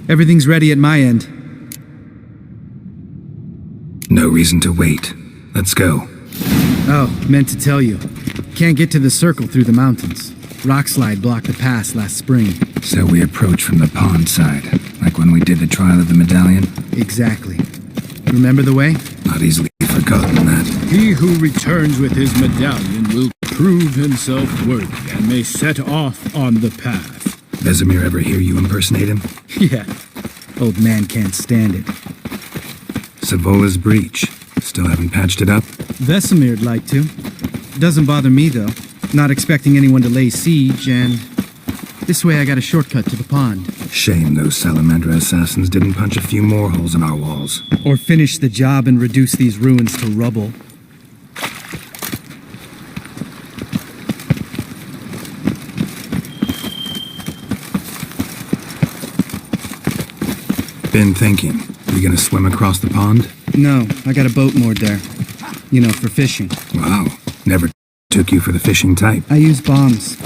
Everything's ready at my end. No reason to wait. Let's go. Oh, meant to tell you. Can't get to the circle through the mountains. Rockslide blocked the pass last spring. So we approach from the pond side, like when we did the trial of the medallion? Exactly. Remember the way? Not easily forgotten that. He who returns with his medallion will prove himself worthy and may set off on the path. Vesemir ever hear you impersonate him? Yeah. Old man can't stand it. Savola's breach. Still haven't patched it up? Vesemir'd like to. Doesn't bother me, though. Not expecting anyone to lay siege, and this way I got a shortcut to the pond. Shame those Salamandra assassins didn't punch a few more holes in our walls. Or finish the job and reduce these ruins to rubble. Been thinking. You gonna swim across the pond? No, I got a boat moored there. You know, for fishing. Wow. Never took you for the fishing type. I use bombs.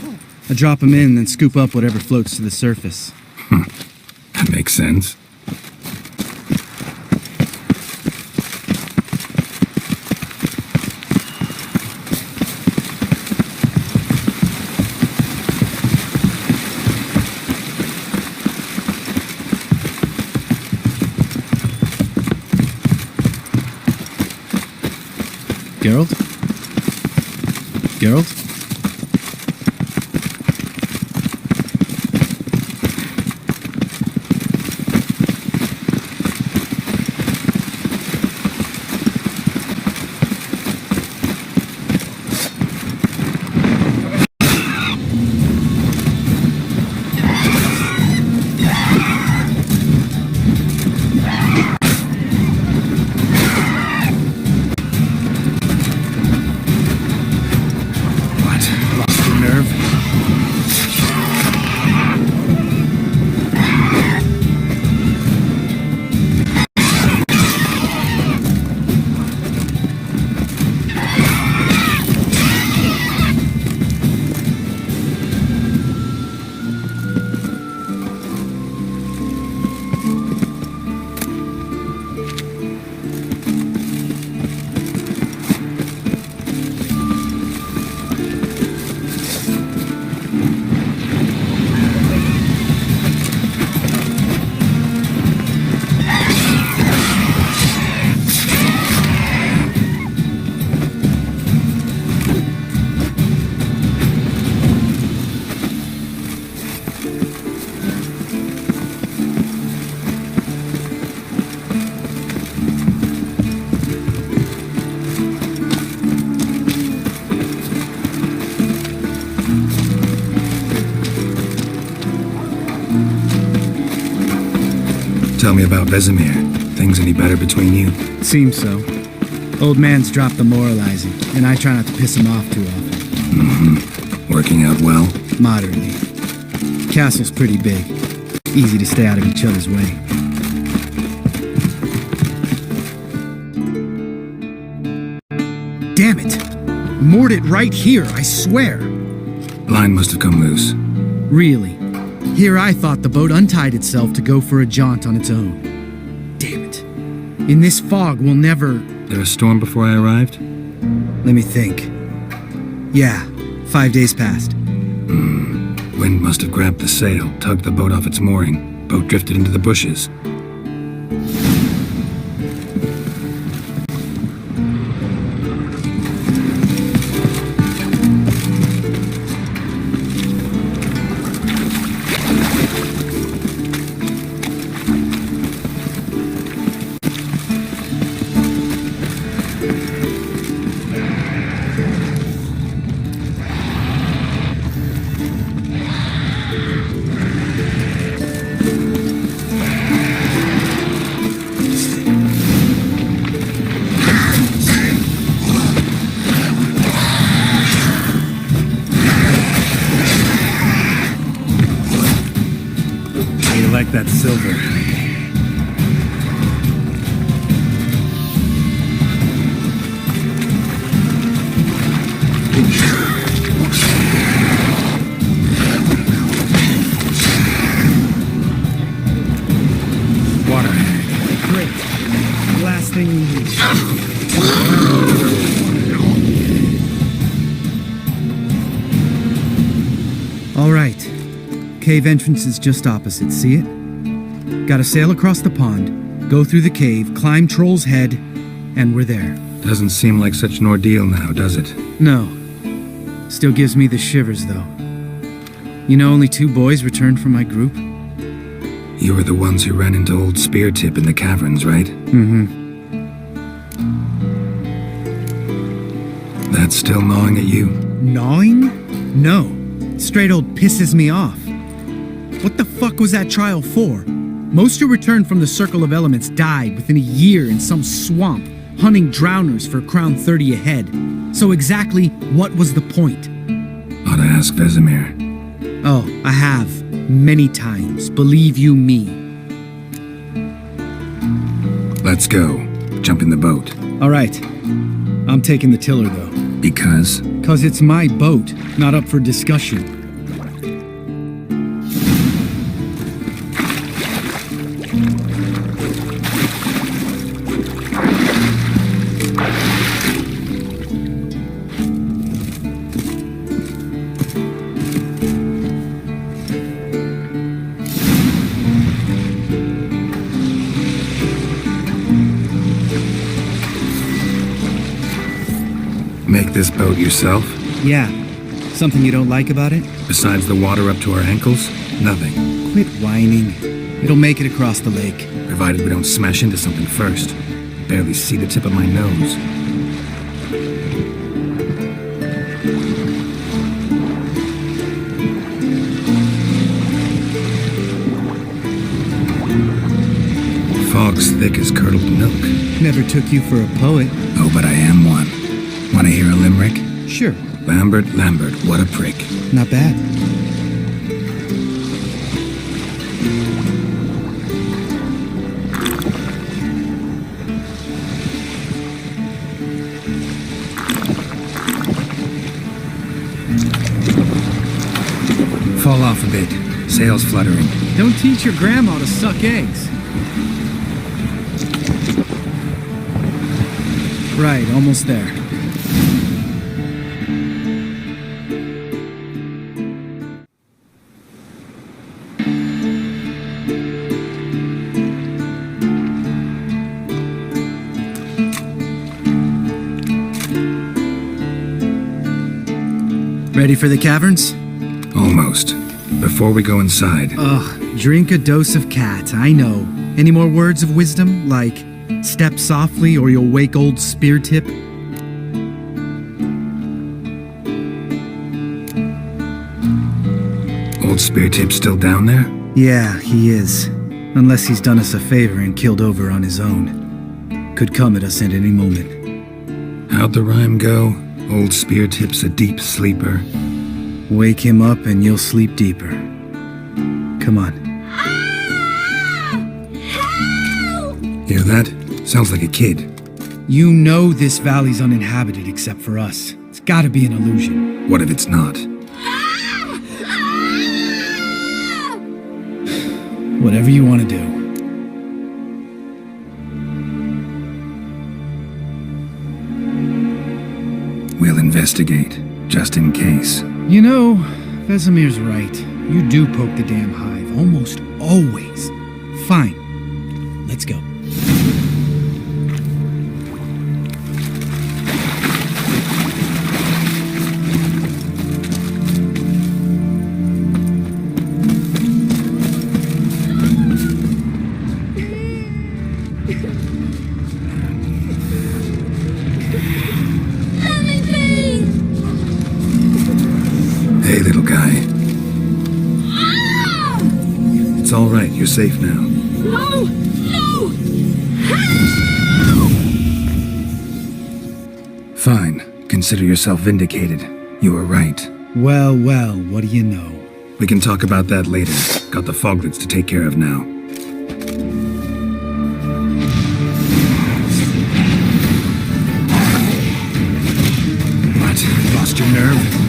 I drop them in, then scoop up whatever floats to the surface. That makes sense. Geralt? Geralt? Tell me about Vesemir. Things any better between you? Seems so. Old man's dropped the moralizing, and I try not to piss him off too often. Working out well? Moderately. Castle's pretty big. Easy to stay out of each other's way. Damn it! Moored it right here, I swear! Line must have come loose. Really? Here I thought the boat untied itself to go for a jaunt on its own. Damn it. In this fog, we'll never... There a storm before I arrived? Let me think. Yeah, 5 days passed. Wind must have grabbed the sail, tugged the boat off its mooring. Boat drifted into the bushes. That silver. All right. Cave entrance is just opposite, see it? Gotta sail across the pond, go through the cave, climb Troll's Head, and we're there. Doesn't seem like such an ordeal now, does it? No. Still gives me the shivers, though. You know, only 2 boys returned from my group? You were the ones who ran into old Speartip in the caverns, right? Mm-hmm. That's still gnawing at you? Gnawing? No. Straight old pisses me off. What the fuck was that trial for? Most who returned from the Circle of Elements died within a year in some swamp, hunting drowners for Crown 30 a head. So exactly what was the point? Ought to ask Vesemir. Oh, I have. Many times, believe you me. Let's go. Jump in the boat. All right. I'm taking the tiller, though. Because? 'Cause it's my boat, not up for discussion. Make this boat yourself? Yeah. Something you don't like about it? Besides the water up to our ankles? Nothing. Quit whining. It'll make it across the lake. Provided we don't smash into something first. Barely see the tip of my nose. Fog's thick as curdled milk. Never took you for a poet. Oh, but I am one. Want to hear a limerick? Sure. Lambert, Lambert, what a prick. Not bad. Fall off a bit. Sails fluttering. Don't teach your grandma to suck eggs. Right, almost there. Ready for the caverns? Almost. Before we go inside, Ugh, drink a dose of cat, I know. Any more words of wisdom, like step softly or you'll wake old Speartip? old Speartip's still down there? Yeah, he is. Unless he's done us a favor and killed over on his own. Could come at us at any moment. How'd the rhyme go? Old Speartip's a deep sleeper. Wake him up and you'll sleep deeper. Come on. Hear that? Sounds like a kid. You know this valley's uninhabited except for us. It's gotta be an illusion. What if it's not? Whatever you want to do. We'll investigate, just in case. You know, Vesemir's right. You do poke the damn hive, almost always. Fine. Let's go. Hey, little guy. It's all right. You're safe now. No! No! Fine. Consider yourself vindicated. You were right. Well, well, what do you know? We can talk about that later. Got the foglets to take care of now. What? Lost your nerve?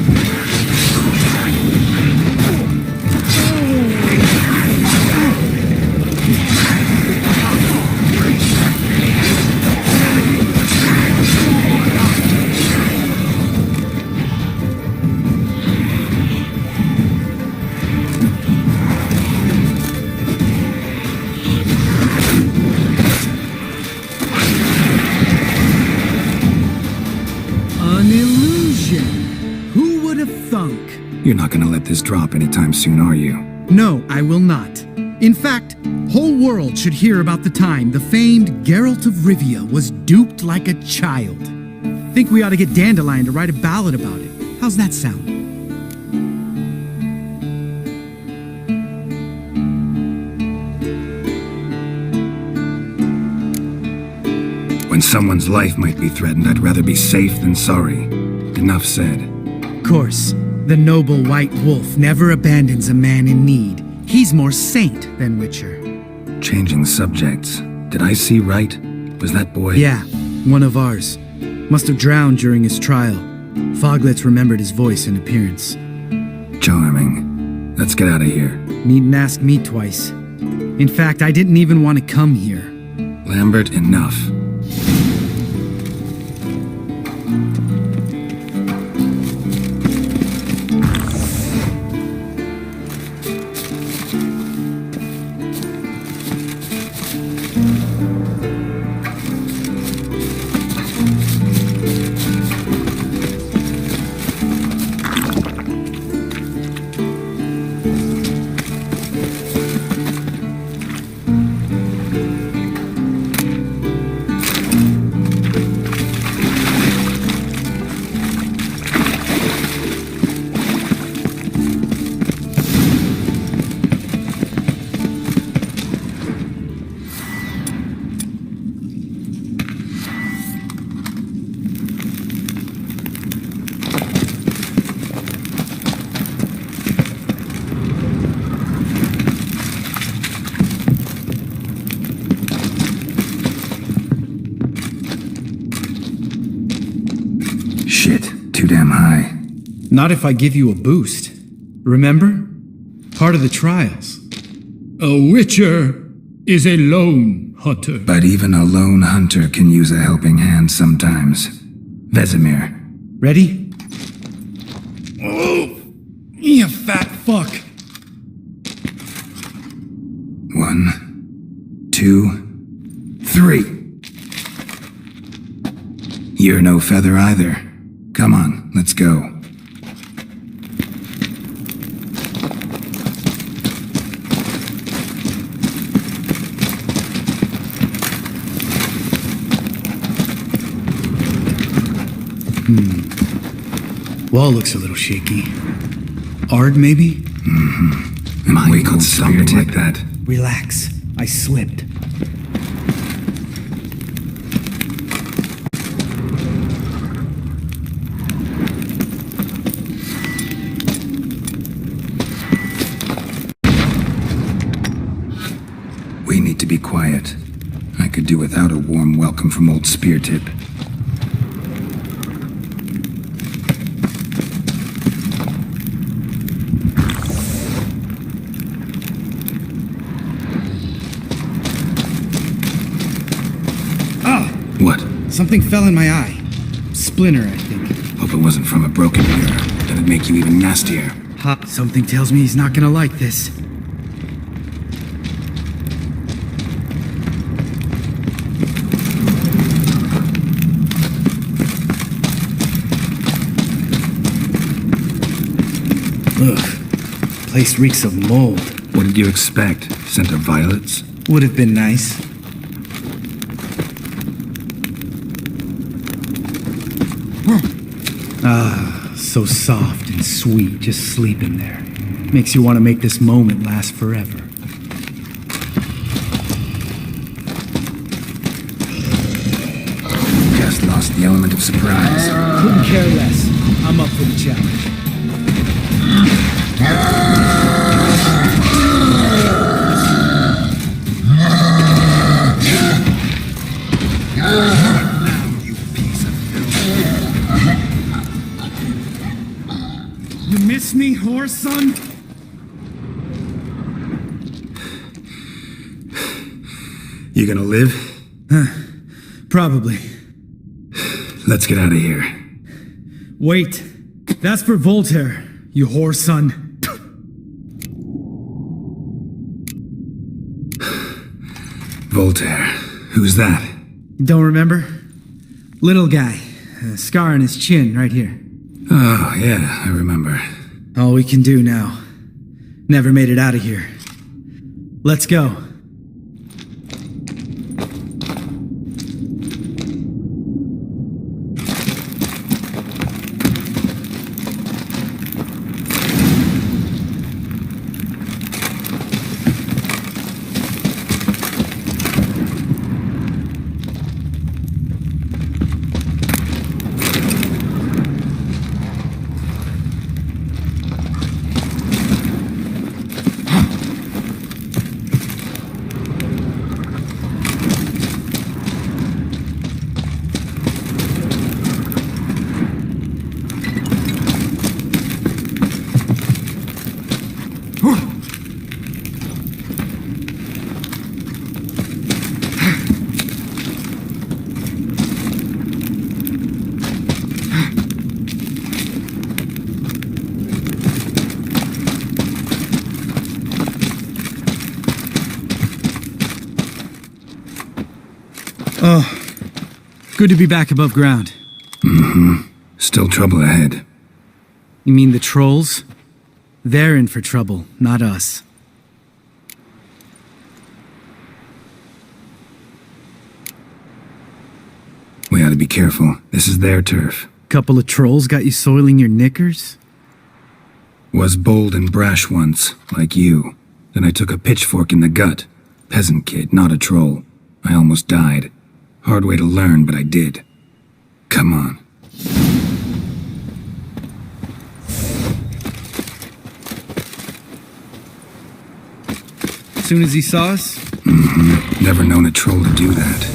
You're not gonna let this drop anytime soon, are you? No, I will not. In fact, whole world should hear about the time the famed Geralt of Rivia was duped like a child. Think we ought to get Dandelion to write a ballad about it. How's that sound? When someone's life might be threatened, I'd rather be safe than sorry. Enough said. Of course, the noble white wolf never abandons a man in need. He's more saint than Witcher. Changing subjects. Did I see right? Was that boy? Yeah, one of ours. Must have drowned during his trial. Foglets remembered his voice and appearance. Charming. Let's get out of here. Needn't ask me twice. In fact, I didn't even want to come here. Lambert, enough. Shit, too damn high. Not if I give you a boost. Remember? Part of the trials. A witcher is a lone hunter. But even a lone hunter can use a helping hand sometimes. Vesemir. Ready? Oh, you fat fuck. 1, 2, 3. You're no feather either. Come on, let's go. Wall looks a little shaky. Ard, maybe? Mm-hmm. Am I way cold spirit like that? Relax. I slipped. We need to be quiet. I could do without a warm welcome from old Speartip. What? Something fell in my eye. Splinter, I think. Hope it wasn't from a broken mirror. That'd make you even nastier. Ha! Something tells me he's not gonna like this. Ugh. Place reeks of mold. What did you expect? Scent of violets? Would have been nice. Ah, so soft and sweet, just sleeping there. Makes you want to make this moment last forever. Just lost the element of surprise. Couldn't care less. I'm up for the challenge. You miss me, whore son? You gonna live? Probably. Let's get out of here. Wait. That's for Voltaire, you whore son. Voltaire. Who's that? Don't remember? Little guy. A scar on his chin right here. Oh, yeah, I remember. All we can do now. Never made it out of here. Let's go. Oh, good to be back above ground. Still trouble ahead. You mean the trolls? They're in for trouble, not us. We ought to be careful. This is their turf. Couple of trolls got you soiling your knickers? Was bold and brash once, like you. Then I took a pitchfork in the gut. Peasant kid, not a troll. I almost died. Hard way to learn, but I did. Come on. As soon as he saw us? Never known a troll to do that.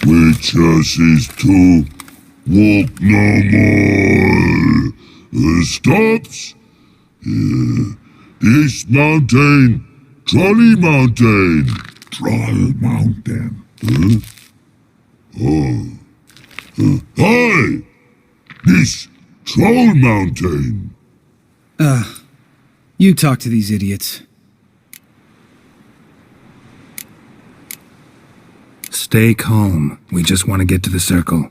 Witches is to walk no more. Stops. This mountain, Trolley Mountain. Troll Mountain. Hi! This Troll Mountain. You talk to these idiots. Stay calm. We just want to get to the circle.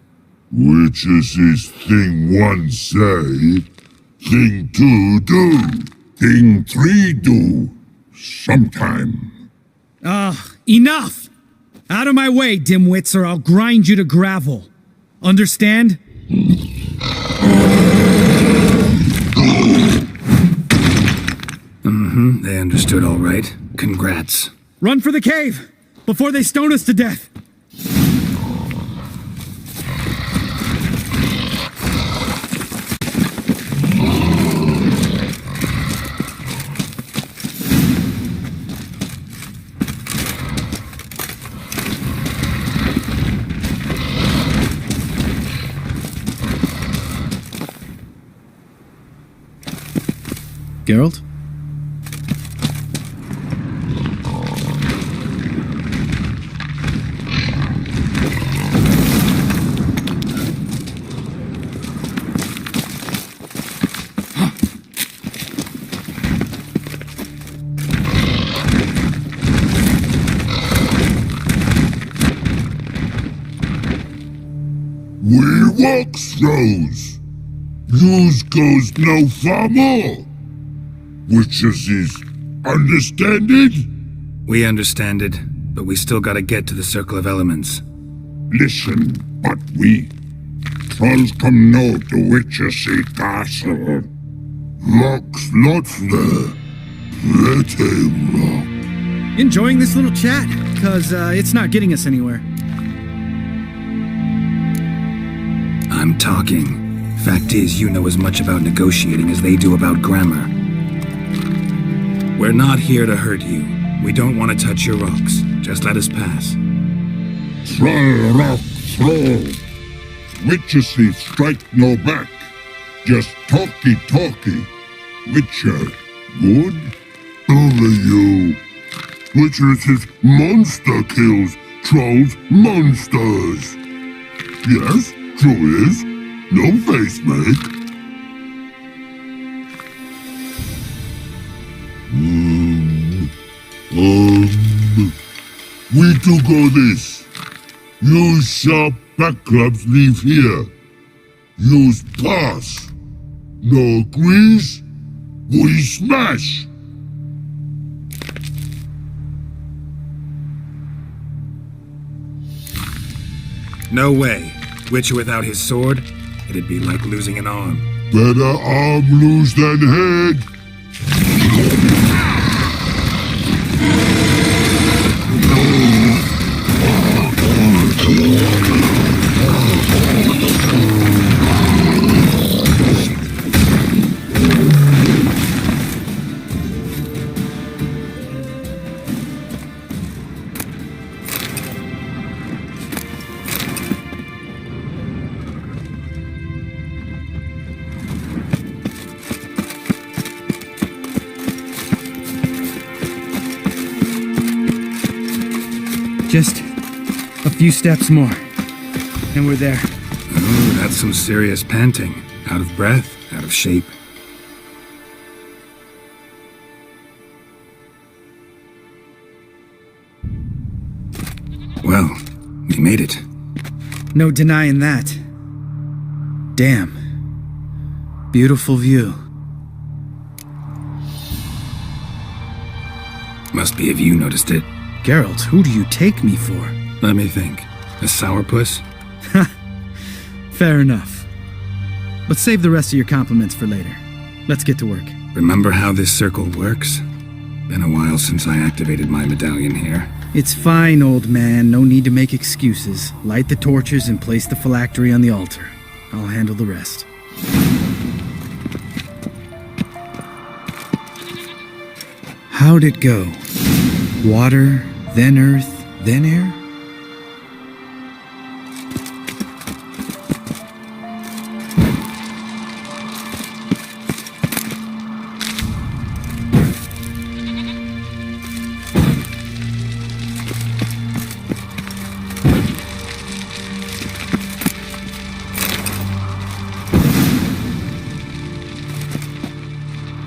Witches is thing one say, thing two do, thing three do, sometime. Enough! Out of my way, dimwits, or I'll grind you to gravel. Understand? They understood all right. Congrats. Run for the cave! Before they stone us to death! Geralt? We walk throws. Yous goes no far more. Witches is understanded? We understand it, but we still gotta get to the Circle of Elements. Listen, but we trolls come no to Witchessy Castle. Rocks lots there. Pretty rock. Enjoying this little chat? Cause, it's not getting us anywhere. I'm talking. Fact is, you know as much about negotiating as they do about grammar. We're not here to hurt you. We don't want to touch your rocks. Just let us pass. Troll rock troll. Witchessy strike no back. Just talky. Witcher, good? Over you. Witchess's monster kills trolls monsters. Yes, true is. No face make. to go this. Use sharp back clubs leave here. Use pass. No agrees? We smash. No way. Witcher without his sword? It'd be like losing an arm. Better arm lose than head. Just a few steps more, and we're there. Ooh, that's some serious panting. Out of breath, out of shape. Well, we made it. No denying that. Damn. Beautiful view. Must be if you noticed it. Geralt, who do you take me for? Let me think. A sourpuss? Fair enough. But save the rest of your compliments for later. Let's get to work. Remember how this circle works? Been a while since I activated my medallion here. It's fine, old man. No need to make excuses. Light the torches and place the phylactery on the altar. I'll handle the rest. How'd it go? Water, then earth, then air?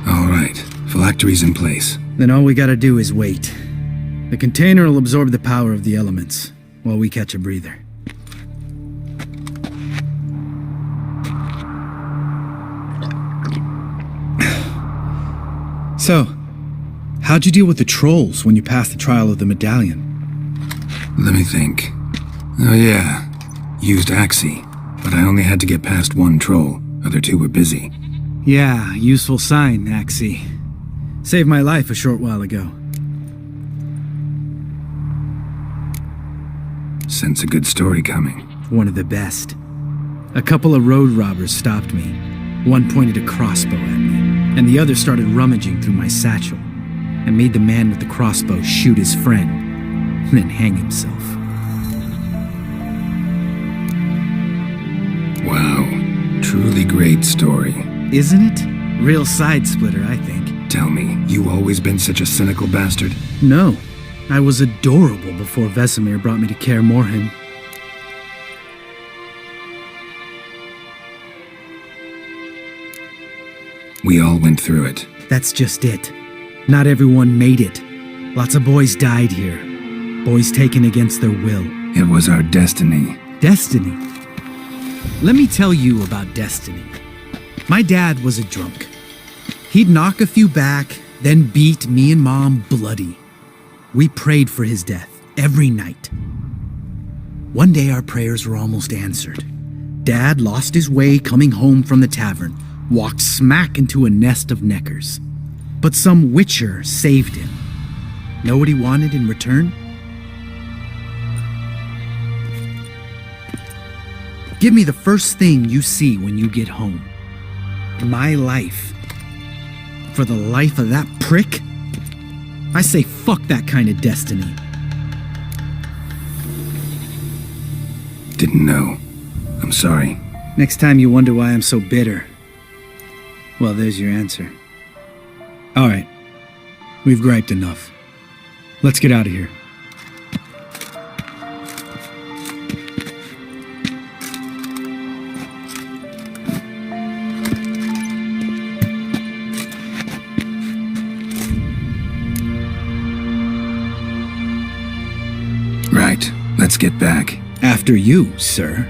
All right, phylactery's in place. Then all we gotta do is wait. The container will absorb the power of the elements, while we catch a breather. So, how'd you deal with the trolls when you passed the trial of the medallion? Let me think. Oh yeah, used Axie, but I only had to get past one troll. Other two were busy. Yeah, useful sign, Axie. Saved my life a short while ago. Sense a good story coming. One of the best. A couple of road robbers stopped me. One pointed a crossbow at me, and the other started rummaging through my satchel, and made the man with the crossbow shoot his friend, then hang himself. Wow, truly great story. Isn't it? Real side splitter, I think. Tell me, you always been such a cynical bastard? No, I was adorable before Vesemir brought me to Kaer Morhen. We all went through it. That's just it. Not everyone made it. Lots of boys died here. Boys taken against their will. It was our destiny. Destiny. Let me tell you about destiny. My dad was a drunk. He'd knock a few back, then beat me and Mom bloody. We prayed for his death every night. One day our prayers were almost answered. Dad lost his way coming home from the tavern, walked smack into a nest of neckers. But some witcher saved him. Know what he wanted in return? Give me the first thing you see when you get home. My life. For the life of that prick? I say fuck that kind of destiny. Didn't know. I'm sorry. Next time you wonder why I'm so bitter, well, there's your answer. All right. We've griped enough. Let's get out of here. Let's get back. After you, sir.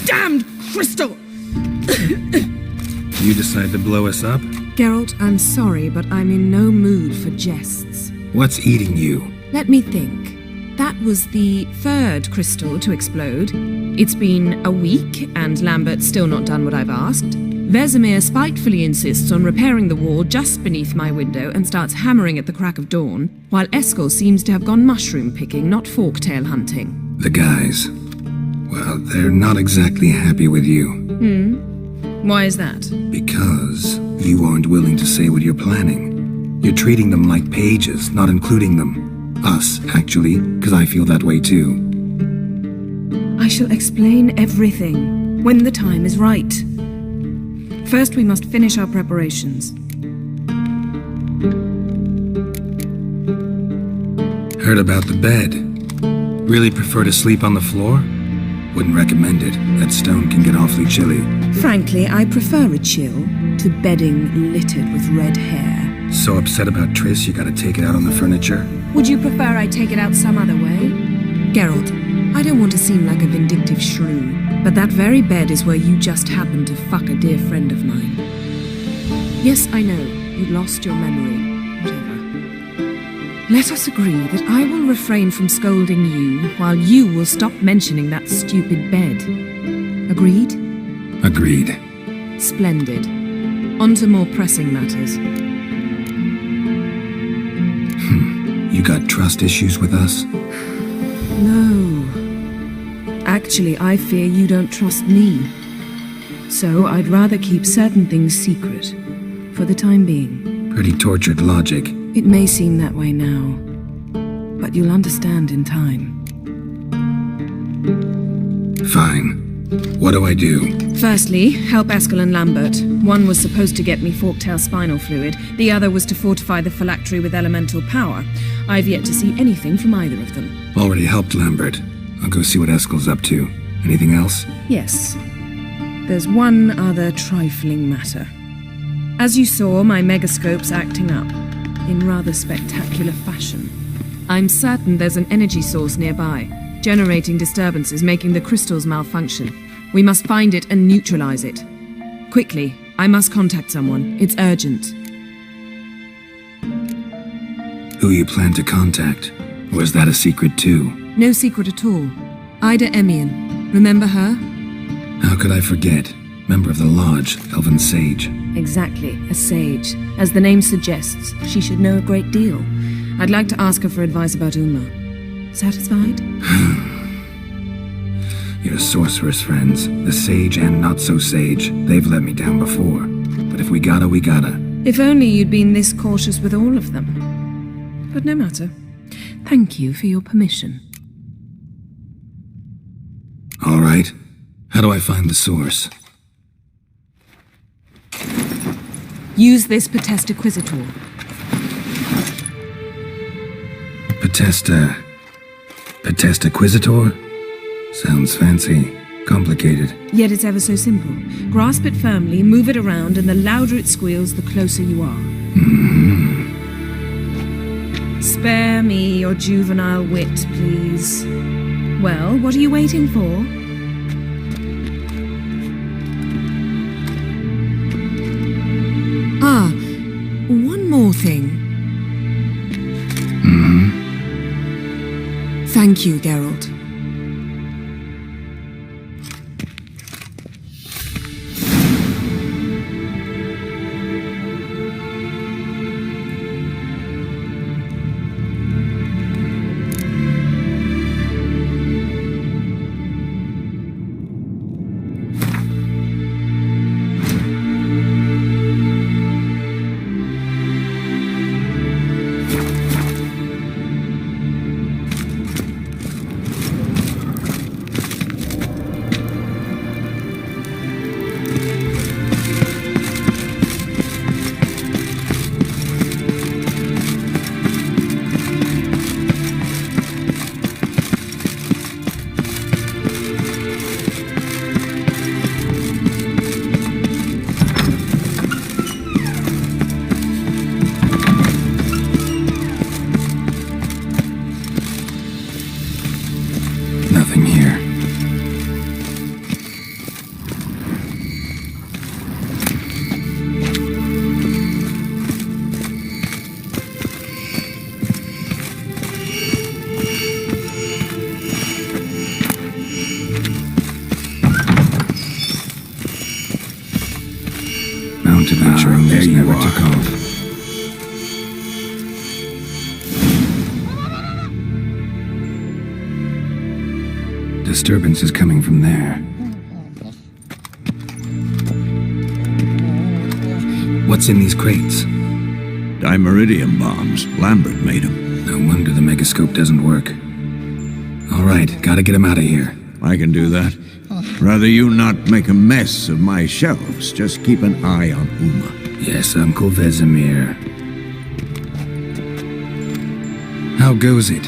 Damned crystal! You decide to blow us up? Geralt, I'm sorry, but I'm in no mood for jests. What's eating you? Let me think. That was the third crystal to explode. It's been a week, and Lambert's still not done what I've asked. Vesemir spitefully insists on repairing the wall just beneath my window and starts hammering at the crack of dawn, while Eskel seems to have gone mushroom picking, not forktail hunting. The guys. Well, they're not exactly happy with you. Why is that? Because you aren't willing to say what you're planning. You're treating them like pages, not including them. Us, actually, because I feel that way too. I shall explain everything when the time is right. First, we must finish our preparations. Heard about the bed. Really prefer to sleep on the floor? Wouldn't recommend it. That stone can get awfully chilly. Frankly, I prefer a chill to bedding littered with red hair. So upset about Triss you gotta take it out on the furniture? Would you prefer I take it out some other way? Geralt, I don't want to seem like a vindictive shrew, but that very bed is where you just happened to fuck a dear friend of mine. Yes, I know, you lost your memory, whatever. Let us agree that I will refrain from scolding you, while you will stop mentioning that stupid bed. Agreed? Agreed. Splendid. On to more pressing matters. You got trust issues with us? No. Actually, I fear you don't trust me. So I'd rather keep certain things secret, for the time being. Pretty tortured logic. It may seem that way now, but you'll understand in time. Fine. What do I do? Firstly, help Eskel and Lambert. One was supposed to get me forktail spinal fluid, the other was to fortify the phylactery with elemental power. I've yet to see anything from either of them. Already helped Lambert. I'll go see what Eskel's up to. Anything else? Yes. There's one other trifling matter. As you saw, my megascope's acting up, in rather spectacular fashion. I'm certain there's an energy source nearby, generating disturbances, making the crystals malfunction. We must find it and neutralize it. Quickly, I must contact someone. It's urgent. Who you plan to contact? Or is that a secret too? No secret at all. Ida Emian. Remember her? How could I forget? Member of the Lodge, Elven Sage. Exactly, a sage. As the name suggests, she should know a great deal. I'd like to ask her for advice about Uma. Satisfied? Your sorceress friends, the sage and not-so-sage, they've let me down before. But if we gotta, we gotta. If only you'd been this cautious with all of them. But no matter. Thank you for your permission. All right. How do I find the source? Use this Potesta Quisitor. Potesta Quisitor? Sounds fancy. Complicated. Yet it's ever so simple. Grasp it firmly, move it around, and the louder it squeals, the closer you are. Spare me your juvenile wit, please. Well, what are you waiting for? Ah, one more thing. Thank you, Geralt. Nothing here. Mounted venturing there you never took off. Disturbance is coming from there. What's in these crates? Dimeridium bombs. Lambert made them. No wonder the megascope doesn't work. All right, gotta get him out of here. I can do that. Rather you not make a mess of my shelves. Just keep an eye on Uma. Yes, Uncle Vesemir. How goes it?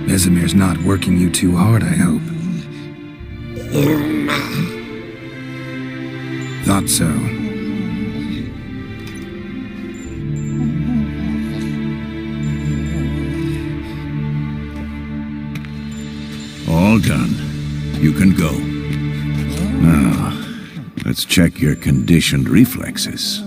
Vesemir's not working you too hard, I hope. Thought so. All done. You can go. Now, let's check your conditioned reflexes.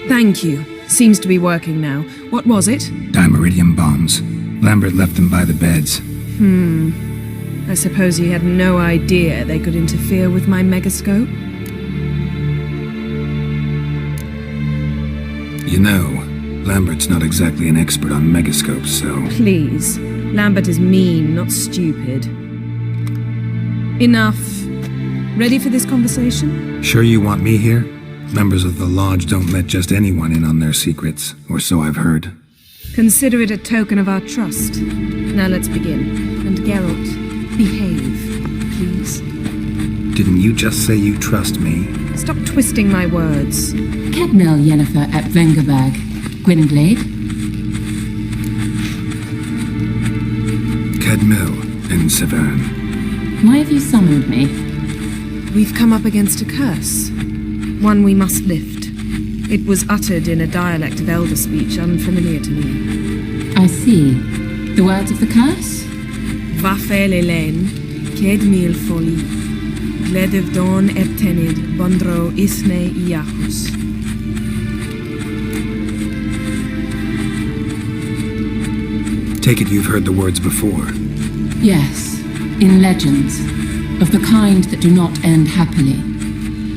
Thank you. Seems to be working now. What was it? Dimeridium bombs. Lambert left them by the beds. I suppose he had no idea they could interfere with my megascope? You know, Lambert's not exactly an expert on megascopes, so... Please. Lambert is mean, not stupid. Enough. Ready for this conversation? Sure you want me here? Members of the Lodge don't let just anyone in on their secrets, or so I've heard. Consider it a token of our trust. Now let's begin. And Geralt, behave, please. Didn't you just say you trust me? Stop twisting my words. Cadmel Yennefer at Vengerberg. Gwynblade? Cadmel and Severn. Why have you summoned me? We've come up against a curse. One we must lift. It was uttered in a dialect of elder speech unfamiliar to me. I see. The words of the curse? Vafel Elaine, Ked Mil Foli, Gledev Dawn Ebtenid, Bondro Isne Iachus. Take it you've heard the words before. Yes, in legends, of the kind that do not end happily.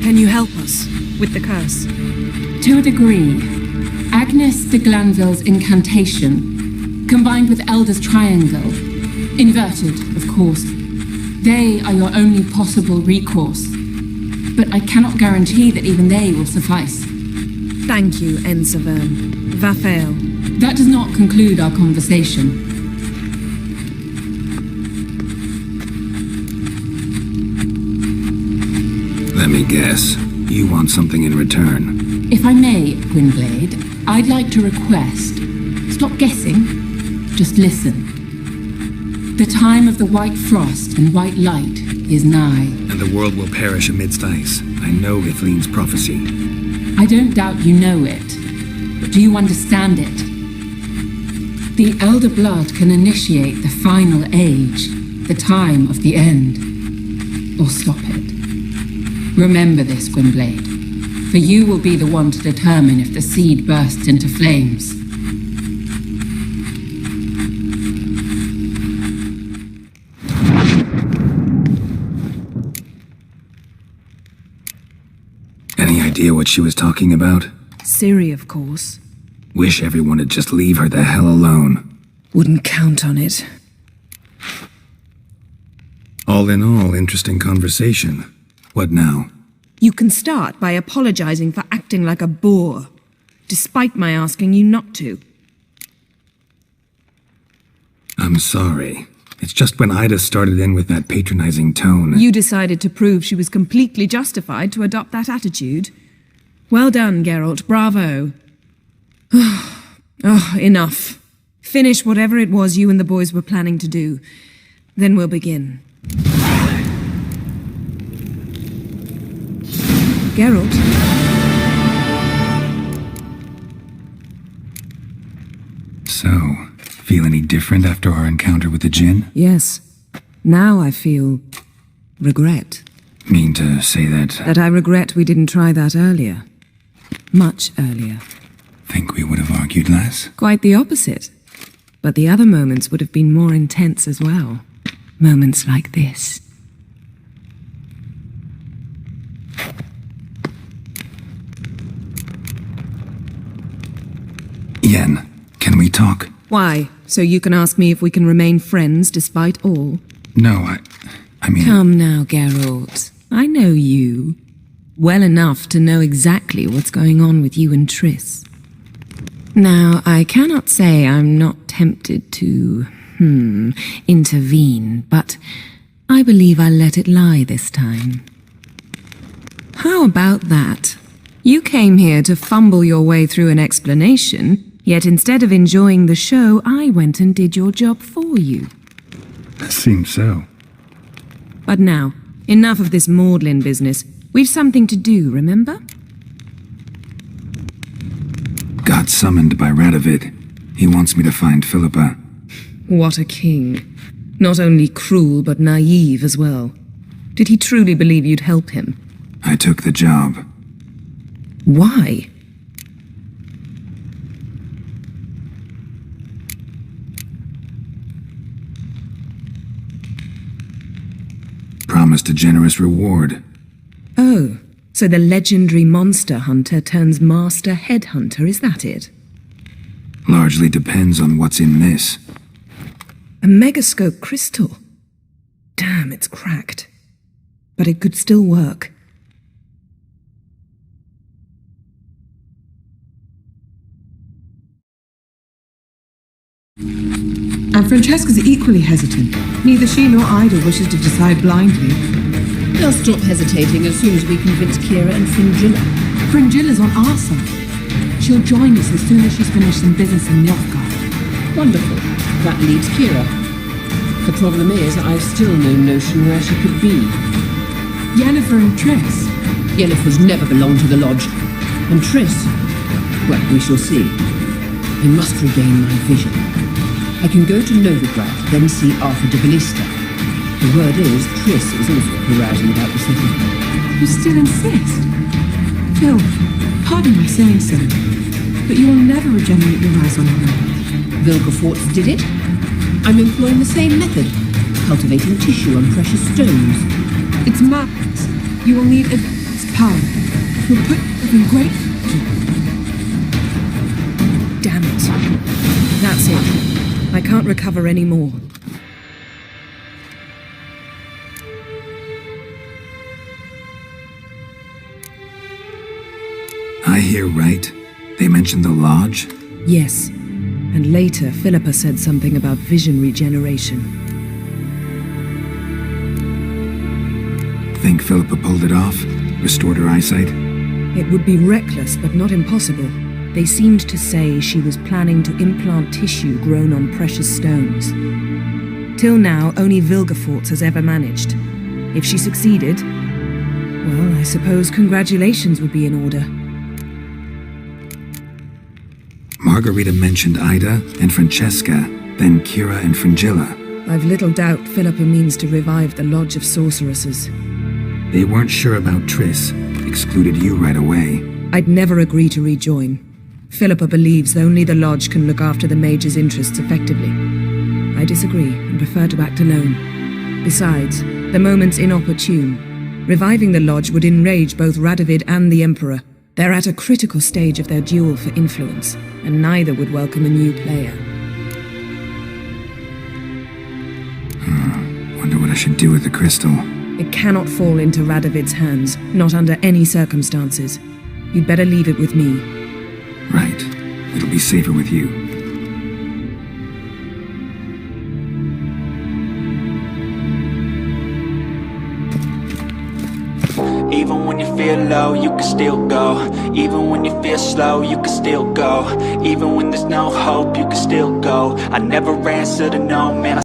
Can you help us with the curse? To a degree, Agnes de Glanville's incantation, combined with Elder's triangle, inverted, of course, they are your only possible recourse. But I cannot guarantee that even they will suffice. Thank you, Ensevern. Vafel. That does not conclude our conversation. Let me guess. You want something in return. If I may, Gwynblade, I'd like to request. Stop guessing. Just listen. The time of the white frost and white light is nigh. And the world will perish amidst ice. I know Ithleen's prophecy. I don't doubt you know it. But do you understand it? The Elder Blood can initiate the final age, the time of the end, or stop it. Remember this, Gwynblade, for you will be the one to determine if the seed bursts into flames. Any idea what she was talking about? Ciri, of course. Wish everyone would just leave her the hell alone. Wouldn't count on it. All in all, interesting conversation. What now? You can start by apologizing for acting like a boor, despite my asking you not to. I'm sorry. It's just when Ida started in with that patronizing tone. You decided to prove she was completely justified to adopt that attitude. Well done, Geralt. Bravo. Enough. Finish whatever it was you and the boys were planning to do. Then we'll begin. Geralt? So, feel any different after our encounter with the Djinn? Yes. Now I feel regret. Mean to say that... That I regret we didn't try that earlier. Much earlier. Think we would have argued less? Quite the opposite. But the other moments would have been more intense as well. Moments like this. Yen, can we talk? Why? So you can ask me if we can remain friends despite all? No, I mean... Come now, Geralt. I know you. Well enough to know exactly what's going on with you and Triss. Now, I cannot say I'm not tempted to, intervene, but I believe I'll let it lie this time. How about that? You came here to fumble your way through an explanation, yet instead of enjoying the show, I went and did your job for you. Seems so. But now, enough of this maudlin business. We've something to do, remember? Got summoned by Radovid. He wants me to find Philippa. What a king. Not only cruel, but naive as well. Did he truly believe you'd help him? I took the job. Why? Promised a generous reward. Oh, so the legendary monster hunter turns master headhunter, is that it? Largely depends on what's in this. A megascope crystal. Damn, it's cracked. But it could still work. And Francesca's equally hesitant. Neither she nor Ida wishes to decide blindly. They'll stop hesitating as soon as we convince Kira and Fringilla. Fringilla's on our side. She'll join us as soon as she's finished some business in Nilfgaard. Wonderful. That leaves Kira. The problem is, I've still no notion where she could be. Yennefer and Triss. Yennefer's never belonged to the Lodge. And Triss, well, we shall see. I must regain my vision. I can go to Novigrad, then see Arthur de Ballista. The word is, Triss is also carousing about the city. You still insist? Phil, pardon my saying so, but you will never regenerate your eyes on your own. Vilgefortz did it. I'm employing the same method, cultivating tissue on precious stones. It's madness. You will need advanced power. You'll put you in great danger. Damn it. That's it. I can't recover any more. I hear right. They mentioned the Lodge? Yes. And later, Philippa said something about vision regeneration. Think Philippa pulled it off? Restored her eyesight? It would be reckless, but not impossible. They seemed to say she was planning to implant tissue grown on precious stones. Till now, only Vilgefortz has ever managed. If she succeeded, well, I suppose congratulations would be in order. Margarita mentioned Ida and Francesca, then Kira and Fringilla. I've little doubt Philippa means to revive the Lodge of Sorceresses. They weren't sure about Triss, excluded you right away. I'd never agree to rejoin. Philippa believes only the Lodge can look after the mage's interests effectively. I disagree and prefer to act alone. Besides, the moment's inopportune. Reviving the Lodge would enrage both Radovid and the Emperor. They're at a critical stage of their duel for influence, and neither would welcome a new player. Wonder what I should do with the crystal. It cannot fall into Radovid's hands, not under any circumstances. You'd better leave it with me. Right. It'll be safer with you. Even when you feel low, you can still go. Even when you feel slow, you can still go. Even when there's no hope, you can still go. I never answer to no, man.